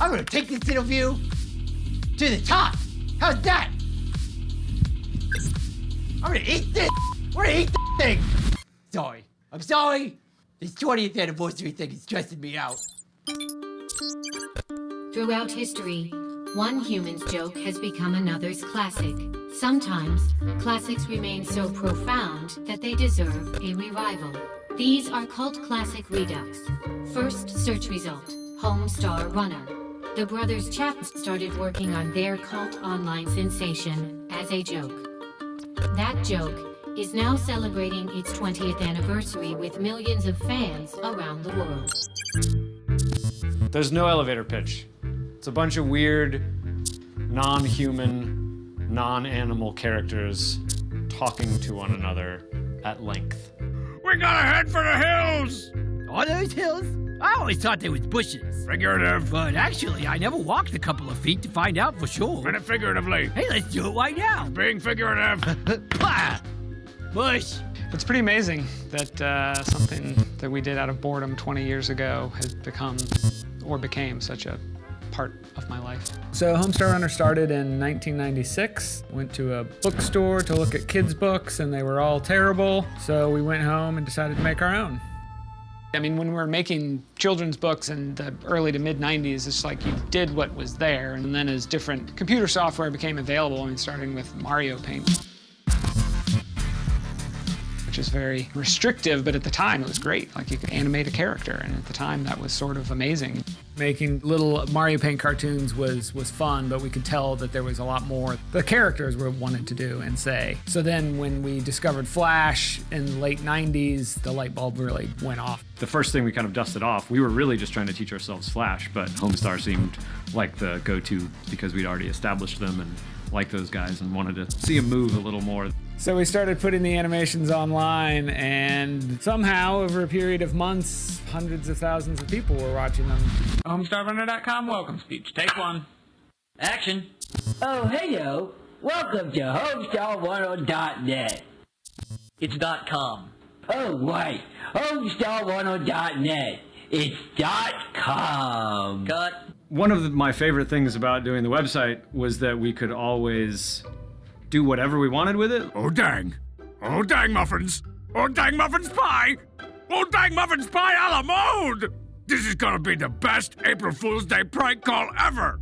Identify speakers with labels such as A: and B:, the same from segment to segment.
A: I'm gonna take this interview to the top. How's that? I'm gonna eat this. We're gonna eat this thing. Sorry. I'm sorry. This 20th anniversary thing is stressing me out.
B: Throughout history, one human's joke has become another's classic. Sometimes, classics remain so profound that they deserve a revival. These are cult classic redux. First search result, Homestar Runner. The brothers Chapman started working on their cult online sensation as a joke. That joke is now celebrating its 20th anniversary with millions of fans around the world.
C: There's no elevator pitch. It's a bunch of weird, non-human, non-animal characters talking to one another at length.
D: We gotta head for the hills!
A: Are those hills? I always thought they was bushes.
D: Figurative.
A: But actually, I never walked a couple of feet to find out for sure.
D: And it figuratively.
A: Hey, let's do it right now.
D: Being figurative.
A: Pah! Bush.
E: It's pretty amazing that something that we did out of boredom 20 years ago has become, or became, such a part of my life. So Homestar Runner started in 1996. Went to a bookstore to look at kids' books, and they were all terrible. So we went home and decided to make our own. I mean, when we were making children's books in the early to mid-90s, it's like you did what was there, and then as different computer software became available, I mean, starting with Mario Paint, which is very restrictive, but at the time it was great. Like, you could animate a character, and at the time that was sort of amazing. Making little Mario Paint cartoons was fun, but we could tell that there was a lot more the characters were wanted to do and say. So then when we discovered Flash in the late 90s, the light bulb really went off.
C: The first thing we kind of dusted off, we were really just trying to teach ourselves Flash, but Homestar seemed like the go-to because we'd already established them and liked those guys and wanted to see them move a little more.
E: So we started putting the animations online, and somehow, over a period of months, hundreds of thousands of people were watching them. HomestarRunner.com welcome speech. Take one.
F: Action. Oh, hello. Welcome to HomestarRunner.net.
G: It's .com.
F: Oh, right. HomestarRunner.net. It's .com.
G: Cut.
C: One of my favorite things about doing the website was that we could always do whatever we wanted with it.
D: Oh, dang. Oh, dang muffins. Oh, dang muffins pie. Oh, dang muffins pie a la mode. This is gonna be the best April Fool's Day prank call ever.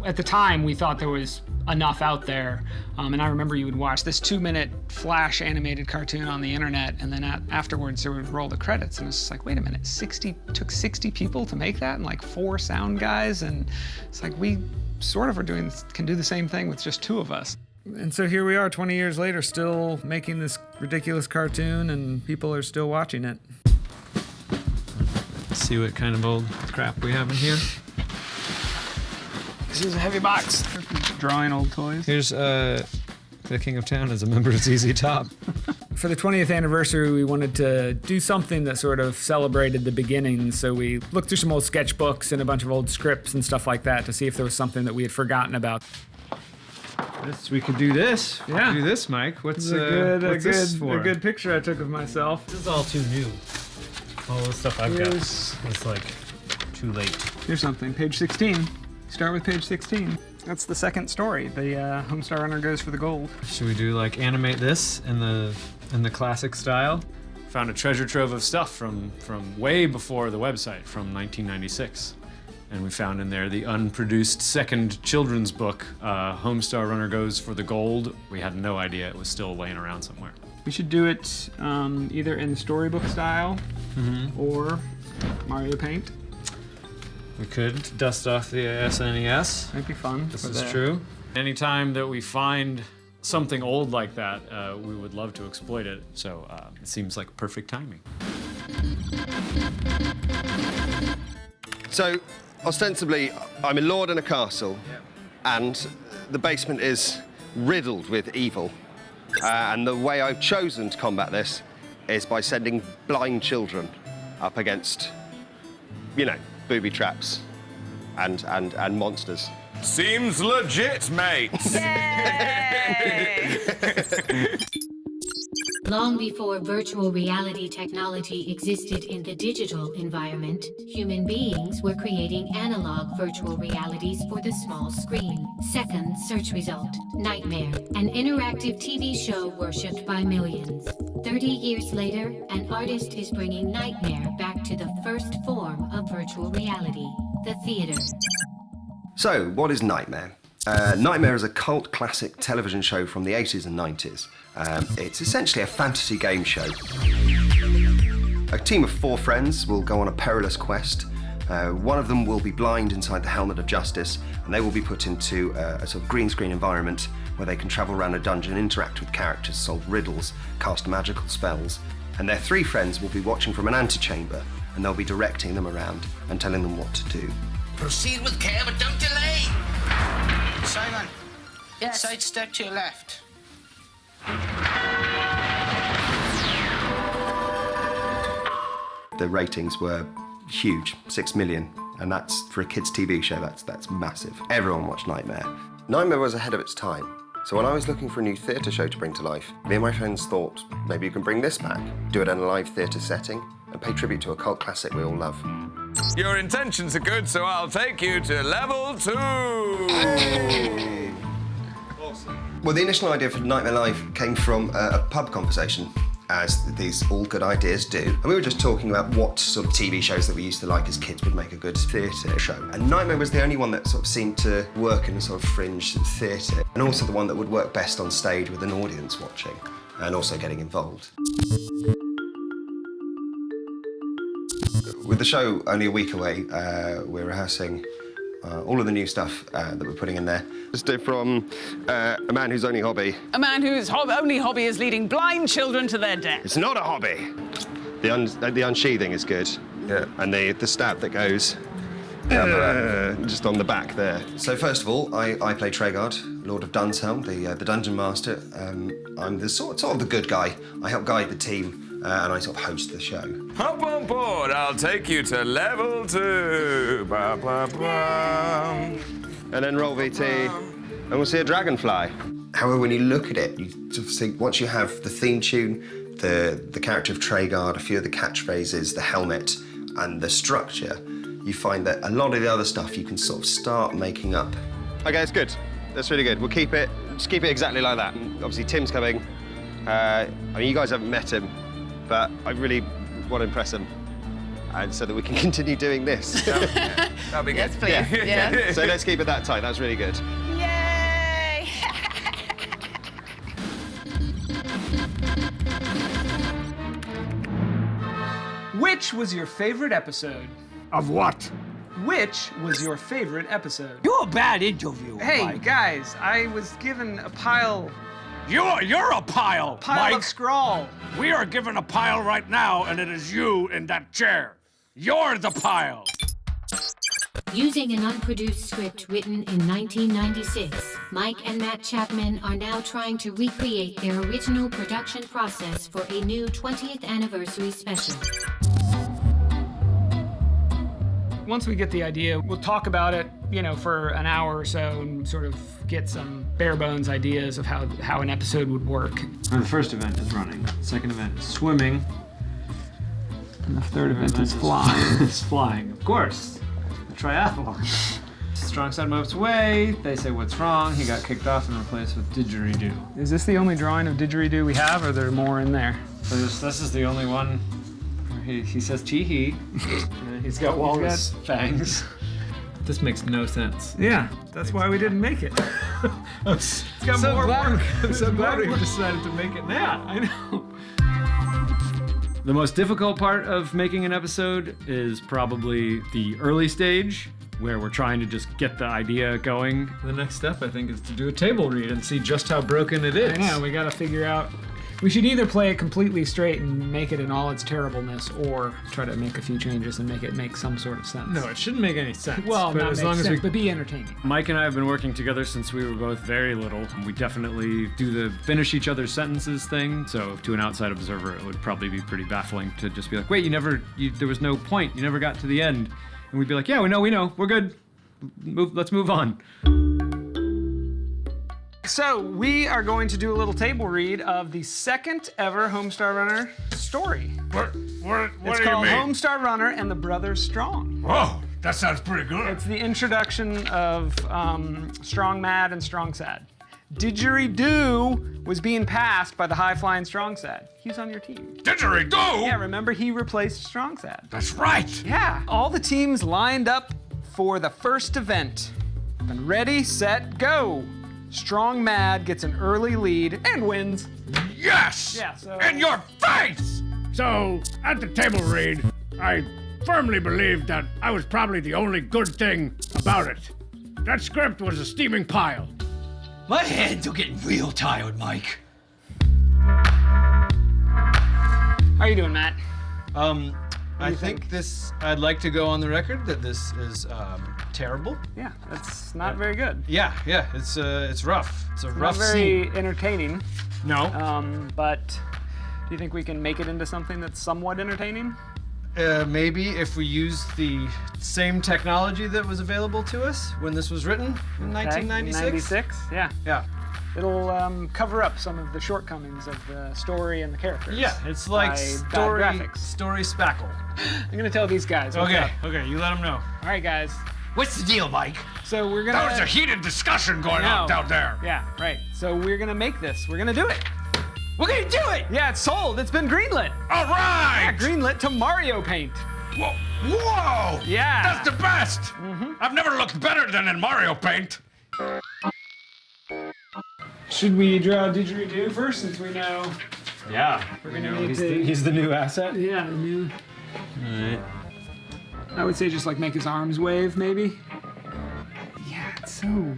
E: At the time, we thought there was enough out there, and I remember you would watch this 2-minute Flash animated cartoon on the internet, and then afterwards there would roll the credits, and it's just like, wait a minute, took 60 people to make that, and like 4 sound guys, and it's like, we sort of can do the same thing with just 2 of us. And so here we are 20 years later, still making this ridiculous cartoon, and people are still watching it.
C: Let's see what kind of old crap we have in here.
E: This is a heavy box. Drawing old toys.
C: Here's the King of Town as a member of ZZ Top.
E: For the 20th anniversary, we wanted to do something that sort of celebrated the beginning, so we looked through some old sketchbooks and a bunch of old scripts and stuff like that to see if there was something that we had forgotten about.
C: We could do this. We
E: Yeah.
C: could do this, Mike. What's
E: This
C: this for?
E: a good picture I took of myself.
C: This is all too new. All the stuff I've got is like too late.
E: Here's something, page 16. Start with page 16. That's the second story. The Homestar Runner goes for the gold.
C: Should we do like animate this in the classic style? Found a treasure trove of stuff from way before the website, from 1996. And we found in there the unproduced second children's book, Homestar Runner Goes for the Gold. We had no idea it was still laying around somewhere.
E: We should do it either in storybook style or Mario Paint.
C: We could dust off the SNES.
E: Might be fun.
C: This is true. Anytime that we find something old like that, we would love to exploit it. So it seems like perfect timing.
H: So, ostensibly, I'm a lord in a castle, and the basement is riddled with evil. And the way I've chosen to combat this is by sending blind children up against, you know, booby traps and monsters.
D: Seems legit, mate.
B: Long before virtual reality technology existed in the digital environment, human beings were creating analog virtual realities for the small screen. Second search result, Nightmare, an interactive TV show worshipped by millions. 30 years later, an artist is bringing Nightmare back to the first form of virtual reality, the theater.
H: So, what is Nightmare? Nightmare is a cult classic television show from the 80s and 90s. It's essentially a fantasy game show. A team of 4 friends will go on a perilous quest. One of them will be blind inside the helmet of justice, and they will be put into a sort of green screen environment where they can travel around a dungeon, interact with characters, solve riddles, cast magical spells. And their 3 friends will be watching from an antechamber, and they'll be directing them around and telling them what to do.
I: Proceed with care, but don't delay! Simon, inside step to your left.
H: The ratings were huge, 6 million, and that's for a kids' TV show. That's massive. Everyone watched Nightmare. Nightmare was ahead of its time. So when I was looking for a new theatre show to bring to life, me and my friends thought maybe you can bring this back, do it in a live theatre setting, and pay tribute to a cult classic we all love.
J: Your intentions are good, so I'll take you to level 2.
H: Hey. Awesome. Well, the initial idea for Nightmare Live came from a pub conversation, as these all good ideas do. And we were just talking about what sort of TV shows that we used to like as kids would make a good theatre show. And Nightmare was the only one that sort of seemed to work in a sort of fringe theatre, and also the one that would work best on stage with an audience watching, and also getting involved. With the show only a week away, we're rehearsing all of the new stuff that we're putting in there. Just from a man whose only hobby...
K: A man whose only hobby is leading blind children to their death.
H: It's not a hobby. The unsheathing is good. Yeah. And the stab that goes just on the back there. So first of all, I play Tregard, Lord of Dunshelm, the Dungeon Master. I'm the sort of the good guy. I help guide the team. And I sort of host the show.
J: Hop on board, I'll take you to level 2. Ba, ba, ba.
H: And then roll VT, and we'll see a dragonfly. However, when you look at it, you sort of think, once you have the theme tune, the character of Tregard, a few of the catchphrases, the helmet, and the structure, you find that a lot of the other stuff you can sort of start making up. Okay, it's good. That's really good. We'll keep it exactly like that. Obviously, Tim's coming. I mean, you guys haven't met him, but I really want to impress him, and so that we can continue doing this.
J: That'll be good.
K: Yes, please.
J: Yeah.
K: Yes.
H: So let's keep it that tight. That's really good.
K: Yay!
E: Which was your favorite episode?
D: Of what?
E: Which was your favorite episode?
A: You're a bad interviewer,
E: Hey,
A: Mike.
E: guys, I was given a pile
D: You're a pile, Mike.
E: of scrawl.
D: We are given a pile right now, and it is you in that chair. You're the pile.
B: Using an unproduced script written in 1996, Mike and Matt Chapman are now trying to recreate their original production process for a new 20th anniversary special.
E: Once we get the idea, we'll talk about it, for an hour or so and sort of get some bare bones ideas of how an episode would work.
C: The first event is running. The second event is swimming. And the third event is flying. It's flying, of course. The triathlon. Strong side moves away. They say what's wrong. He got kicked off and replaced with didgeridoo.
E: Is this the only drawing of didgeridoo we have, or are there more in there?
C: This is the only one where he says tee-hee. He's got walrus fangs. This makes no sense.
E: Yeah, that's why we didn't make it. It's got more work.
C: I'm so glad we decided to make it now.
E: I know.
C: The most difficult part of making an episode is probably the early stage, where we're trying to just get the idea going. The next step, I think, is to do a table read and see just how broken it is.
E: I know, we gotta figure out. We should either play it completely straight and make it in all its terribleness, or try to make a few changes and make it make some sort of sense.
C: No, it shouldn't make any sense.
E: Well,
C: but
E: not
C: as
E: make
C: long
E: sense,
C: as we
E: but be entertaining.
C: Mike and I have been working together since we were both very little. We definitely do the finish each other's sentences thing. So to an outside observer, it would probably be pretty baffling to just be like, wait, there was no point. You never got to the end. And we'd be like, yeah, we know, we're good. Let's move on.
E: So we are going to do a little table read of the second ever Homestar Runner story.
D: What
E: It's
D: do you
E: called
D: mean?
E: Homestar Runner and the Brothers Strong.
D: Oh, that sounds pretty good.
E: It's the introduction of Strong Mad and Strong Sad. Didgeridoo was being passed by the high-flying Strong Sad. He's on your team.
D: Didgeridoo?
E: Yeah, remember he replaced Strong Sad.
D: That's right.
E: Yeah, all the teams lined up for the first event. And ready, set, go. Strong Mad gets an early lead and wins.
D: Yes!
E: Yeah, so...
D: In your face! So, at the table read, I firmly believed that I was probably the only good thing about it. That script was a steaming pile.
A: My hands are getting real tired, Mike.
E: How you doing, Matt?
C: I think I'd like to go on the record that this is terrible.
E: Yeah, that's not very good.
C: Yeah, it's rough. It's a rough
E: Not very entertaining.
C: No.
E: But do you think we can make it into something that's somewhat entertaining?
C: Maybe if we use the same technology that was available to us when this was written in 1996.
E: 96, yeah.
C: Yeah.
E: It'll cover up some of the shortcomings of the story and the characters.
C: Yeah, it's like story spackle.
E: I'm gonna tell these guys. what's up.
C: Okay, you let them know.
E: All right, guys.
A: What's the deal, Mike?
E: So we're gonna.
D: That was a heated discussion going on down there.
E: Yeah, right. So we're gonna make this. We're gonna do it.
A: We're gonna do it!
E: Yeah, it's sold. It's been greenlit.
D: All right!
E: Yeah, greenlit to Mario Paint.
D: Whoa! Whoa!
E: Yeah.
D: That's the best! I've never looked better than in Mario Paint.
E: Should we draw Didgeridoo first, since we know?
C: Yeah.
E: We're gonna need to.
C: He's the new asset.
E: Yeah, the new.
C: Alright.
E: I would say just like make his arms wave, maybe. Yeah, it's so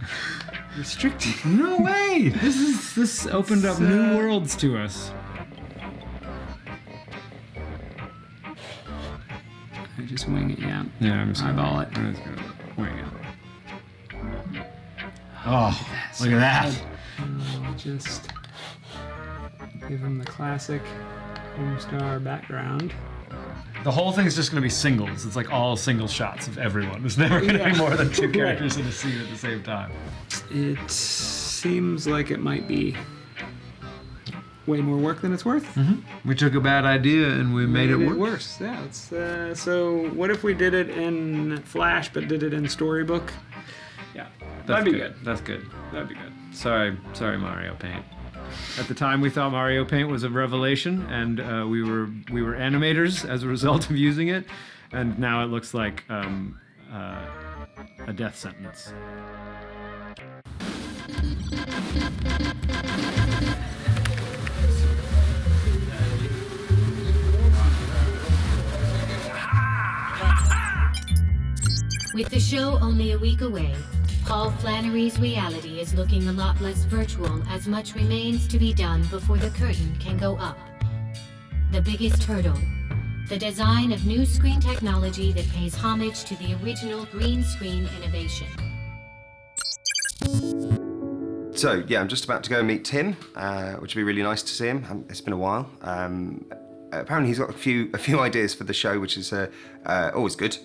E: restricting.
C: No way! This opened up new worlds to us.
E: I just wing it, yeah.
C: Yeah, I'm just
E: eyeball it.
C: I'm just gonna wing it. Oh, look at that.
E: I'll just give him the classic Homestar background.
C: The whole thing's just gonna be singles. It's like all single shots of everyone. There's never gonna be more than two characters in a scene at the same time.
E: It seems like it might be way more work than it's worth.
C: We took a bad idea and we made it worse.
E: Worse. Yeah. It's, so what if we did it in Flash but did it in Storybook? Yeah, that'd be good.
C: That's good.
E: That'd be good.
C: Sorry, Mario Paint. At the time, we thought Mario Paint was a revelation, and we were animators as a result of using it, and now it looks like a death sentence.
B: With the show only a week away, Paul Flannery's reality is looking a lot less virtual as much remains to be done before the curtain can go up. The biggest hurdle, the design of new screen technology that pays homage to the original green screen innovation.
H: So, yeah, I'm just about to go and meet Tim, which would be really nice to see him. It's been a while. Apparently he's got a few ideas for the show, which is always good.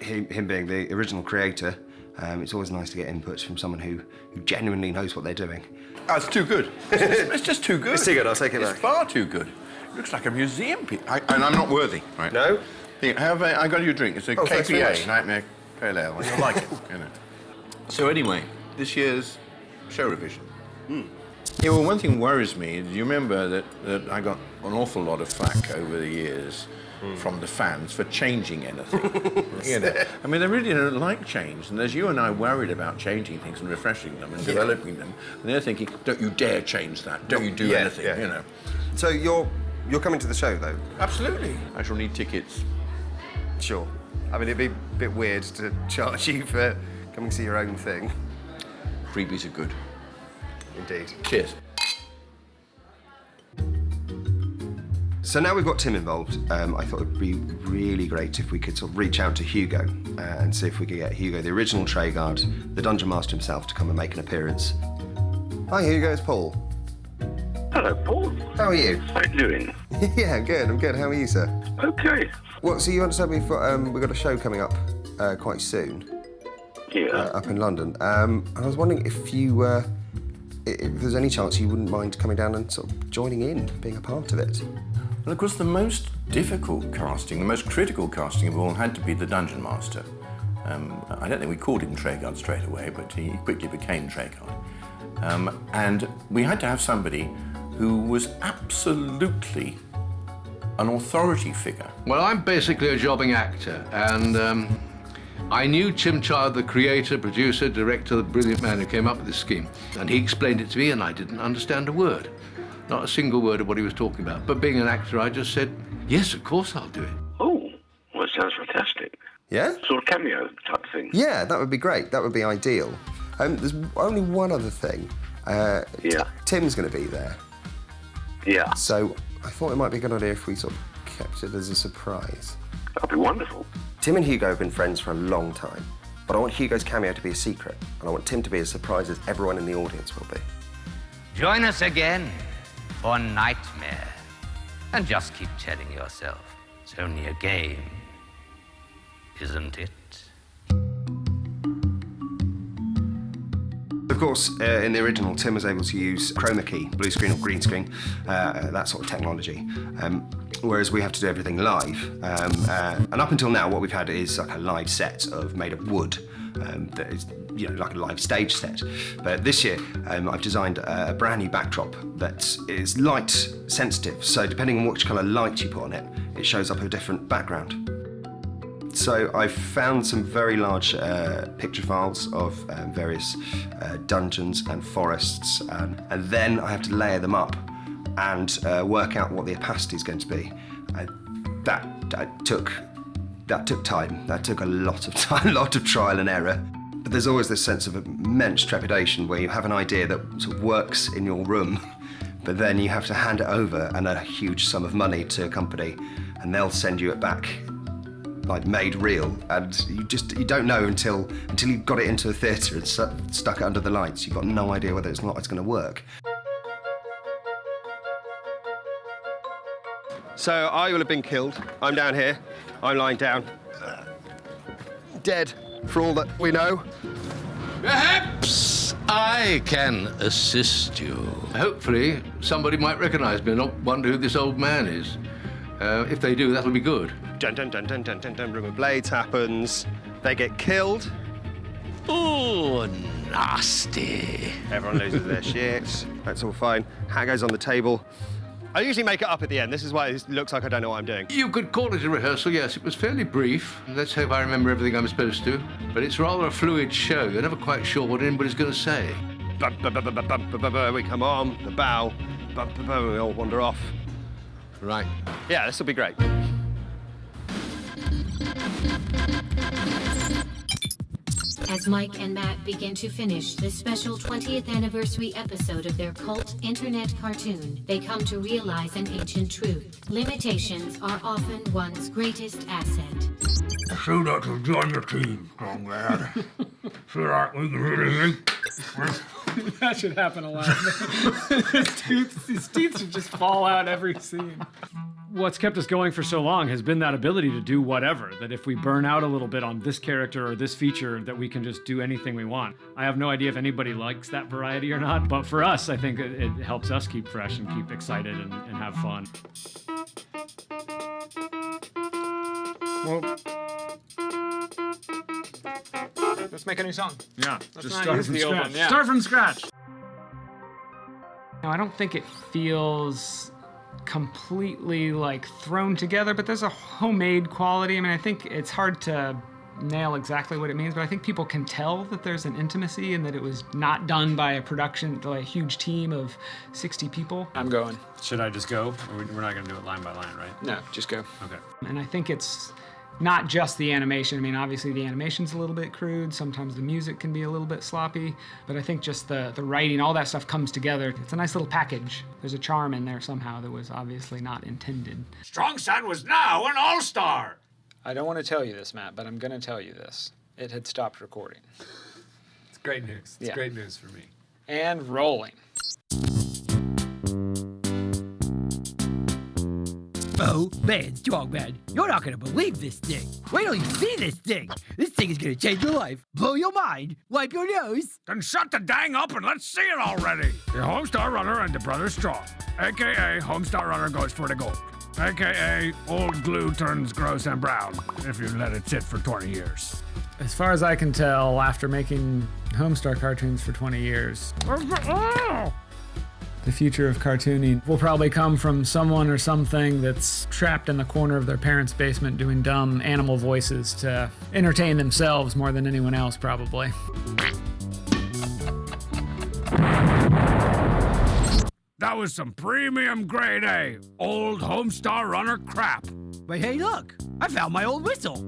H: Him being the original creator, it's always nice to get inputs from someone who genuinely knows what they're doing.
L: Oh, it's too good. It's just too good.
H: It's too good, I'll take it back.
L: It's far too good. It looks like a museum piece. And I'm not worthy, right?
H: No?
L: Here, I got you a drink. It's a
H: thanks very much.
L: KPA, Nightmare Pale Ale. You'll like it, you know. So anyway, this year's show revision. Yeah, well, one thing worries me. Do you remember that I got an awful lot of flack over the years from the fans for changing anything? You know, I mean, they really don't like change. And there's you and I worried about changing things and refreshing them and developing them. And they're thinking, don't you dare change that. Don't you do anything, you know.
H: So you're coming to the show, though?
L: Absolutely. I shall need tickets.
H: Sure. I mean, it'd be a bit weird to charge you for coming to see your own thing.
L: Freebies are good.
H: Indeed.
L: Cheers.
H: So now we've got Tim involved, I thought it'd be really great if we could sort of reach out to Hugo and see if we could get Hugo, the original Treguard, the Dungeon Master himself, to come and make an appearance. Hi Hugo, it's Paul.
M: Hello, Paul.
H: How are you?
M: How are you doing?
H: Yeah, I'm good. How are you, sir?
M: Okay.
H: Well, so you understand we've got a show coming up quite soon.
M: Yeah.
H: Up in London. And I was wondering if you if there's any chance you wouldn't mind coming down and sort of joining in, being a part of it.
L: Well, of course, the most difficult casting, the most critical casting of all had to be the Dungeon Master. I don't think we called him Treguard straight away, but he quickly became Treguard. And we had to have somebody who was absolutely an authority figure.
N: Well, I'm basically a jobbing actor, and I knew Tim Child, the creator, producer, director, the brilliant man who came up with this scheme. And he explained it to me, and I didn't understand a word. Not a single word of what he was talking about. But being an actor, I just said, yes, of course I'll do it.
M: Oh, well, it sounds fantastic.
H: Yeah?
M: Sort of cameo type thing.
H: Yeah, that would be great. That would be ideal. There's only one other thing.
M: Yeah.
H: Tim's going to be there.
M: Yeah.
H: So I thought it might be a good idea if we sort of kept it as a surprise.
M: That'd be wonderful.
H: Tim and Hugo have been friends for a long time, but I want Hugo's cameo to be a secret, and I want Tim to be as surprised as everyone in the audience will be.
I: Join us again for Nightmare. And just keep telling yourself, it's only a game, isn't it?
H: Of course, in the original, Tim was able to use chroma key, blue screen or green screen, that sort of technology, whereas we have to do everything live. And up until now, what we've had is like a live set made of wood, that is, you know, like a live stage set. But this year, I've designed a brand new backdrop that is light sensitive. So depending on which colour light you put on it, it shows up a different background. So I've found some very large picture files of various dungeons and forests, and then I have to layer them up and work out what the opacity is going to be. That took time. That took a lot of time, a lot of trial and error. But there's always this sense of immense trepidation where you have an idea that sort of works in your room, but then you have to hand it over and a huge sum of money to a company, and they'll send you it back like made real, and you don't know until you've got it into a theatre and stuck it under the lights. You've got no idea whether it's going to work. So I will have been killed. I'm down here. I'm lying down, dead, for all that we know.
N: Perhaps I can assist you. Hopefully, somebody might recognise me and not wonder who this old man is. If they do, that'll be good.
H: Dun dun dun dun dun dun dun. Room of Blades happens. They get killed.
N: Ooh, nasty.
H: Everyone loses their shit. That's all fine. Hat goes on the table. I usually make it up at the end. This is why it looks like I don't know what I'm doing.
N: You could call it a rehearsal, yes. It was fairly brief. Let's hope I remember everything I'm supposed to. But it's rather a fluid show. You're never quite sure what anybody's going to say.
H: We come on, the bow. We all wander off.
N: Right.
H: Yeah, this will be great.
B: As Mike and Matt begin to finish this special 20th anniversary episode of their cult internet cartoon, they come to realize an ancient truth. Limitations are often one's greatest asset.
D: So that you'll join your team, strong lad. So that we can really
E: That should happen a lot. His teeth should just fall out every scene. What's kept us going for so long has been that ability to do whatever, that if we burn out a little bit on this character or this feature, that we can just do anything we want. I have no idea if anybody likes that variety or not, but for us, I think it helps us keep fresh and keep excited and have fun. Well, let's make a new song.
C: Yeah,
E: Let's
C: just
E: not
C: start
E: use
C: from
E: the old
C: scratch.
E: one, yeah.
C: Start from scratch.
E: No, I don't think it feels completely like thrown together, but there's a homemade quality. I mean, I think it's hard to nail exactly what it means, but I think people can tell that there's an intimacy and that it was not done by a production, like a huge team of 60 people. I'm going.
C: Should I just go? Or we're not going to do it line by line, right?
E: No, just go.
C: Okay.
E: And I think it's not just the animation. I mean, obviously the animation's a little bit crude. Sometimes the music can be a little bit sloppy, but I think just the writing, all that stuff comes together. It's a nice little package. There's a charm in there somehow that was obviously not intended.
D: Strong Son was now an all-star.
E: I don't want to tell you this, Matt, but I'm going to tell you this. It had stopped recording.
C: It's great news. It's great news for me.
E: And rolling.
A: Oh, man, Strongman, you're not gonna believe this thing. Wait till you see this thing. This thing is gonna change your life, blow your mind, wipe your nose.
D: Then shut the dang up and let's see it already. The Homestar Runner and the Brothers Strong, a.k.a. Homestar Runner goes for the gold, a.k.a. old glue turns gross and brown if you let it sit for 20 years.
E: As far as I can tell, after making Homestar cartoons for 20 years, the future of cartooning will probably come from someone or something that's trapped in the corner of their parents' basement doing dumb animal voices to entertain themselves more than anyone else, probably.
D: That was some premium grade A, old Homestar Runner crap.
A: But hey, look, I found my old whistle.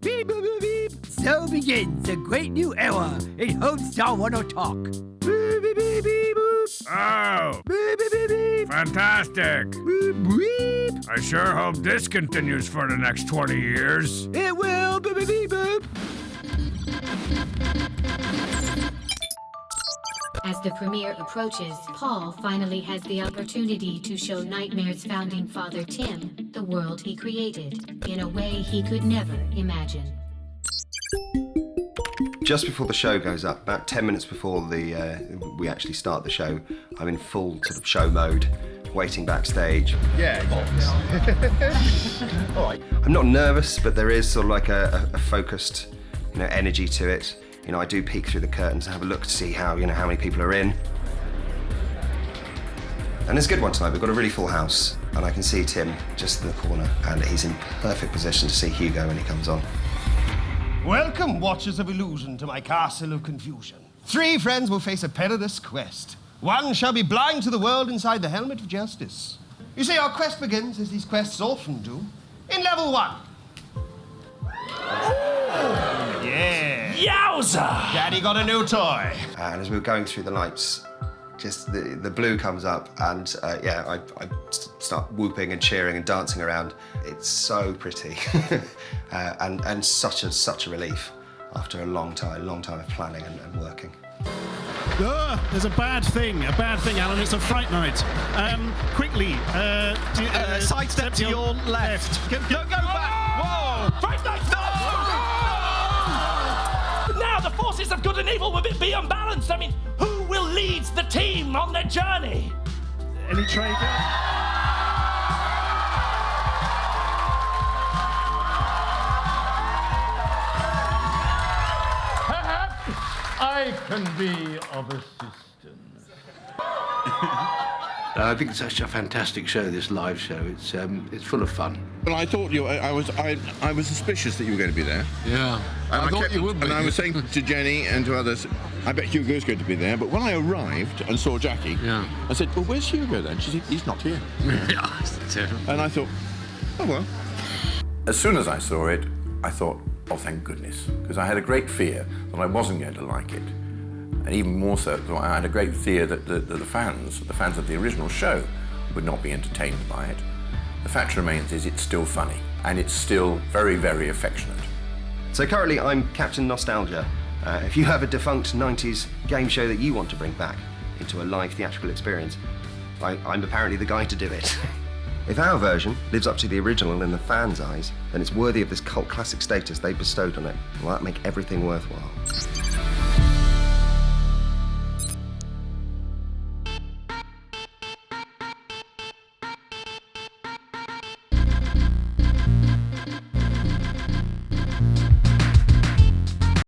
A: Beep, boop, boop, beep. So begins a great new era in Homestar Runner talk. Beep, beep, beep, beep, boop.
D: Oh,
A: Beep, beep, beep, beep.
D: fantastic.
A: Beep, beep.
D: I sure hope this continues for the next 20 years.
A: It will. Beep, beep, beep, boop.
B: As the premiere approaches, Paul finally has the opportunity to show Nightmare's founding father, Tim, the world he created in a way he could never imagine.
H: Just before the show goes up, about 10 minutes before we actually start the show, I'm in full sort of show mode, waiting backstage.
O: Yeah.
H: All right. I'm not nervous, but there is sort of like a focused, energy to it. I do peek through the curtains and have a look to see how many people are in. And it's a good one tonight. We've got a really full house, and I can see Tim just in the corner, and he's in perfect position to see Hugo when he comes on.
O: Welcome, Watchers of Illusion, to my castle of confusion. 3 friends will face a perilous quest. One shall be blind to the world inside the helmet of justice. You see, our quest begins, as these quests often do, in level 1. Yeah.
G: Yowza!
O: Daddy got a new toy.
H: And as we were going through the lights, just the blue comes up, and I start whooping and cheering and dancing around. It's so pretty, and such a relief after a long time of planning and working.
P: There's a bad thing, Alan. It's a fright night. Quickly,
O: sidestep to your left.
P: Go back. Whoa!
G: Fright night! No! Now the forces of good and evil will be unbalanced. I mean, who will lead the team on their journey?
P: Any trade?
Q: I can be of assistance.
N: I think it's such a fantastic show, this live show. It's full of fun.
L: Well, I thought I was suspicious that you were going to be there.
N: Yeah,
L: And
N: I thought you would be.
L: And I was saying to Jenny and to others, I bet Hugo's going to be there. But when I arrived and saw Jackie, I said, well, where's Hugo then? She said, he's not here. And I thought, oh, well. As soon as I saw it, I thought, oh, thank goodness. Because I had a great fear that I wasn't going to like it. And even more so, I had a great fear that the fans of the original show would not be entertained by it. The fact remains is it's still funny, and it's still very, very affectionate.
H: So currently I'm Captain Nostalgia. If you have a defunct 90s game show that you want to bring back into a live theatrical experience, I'm apparently the guy to do it. If our version lives up to the original in the fans' eyes, then it's worthy of this cult classic status they bestowed on it. Will that make everything worthwhile?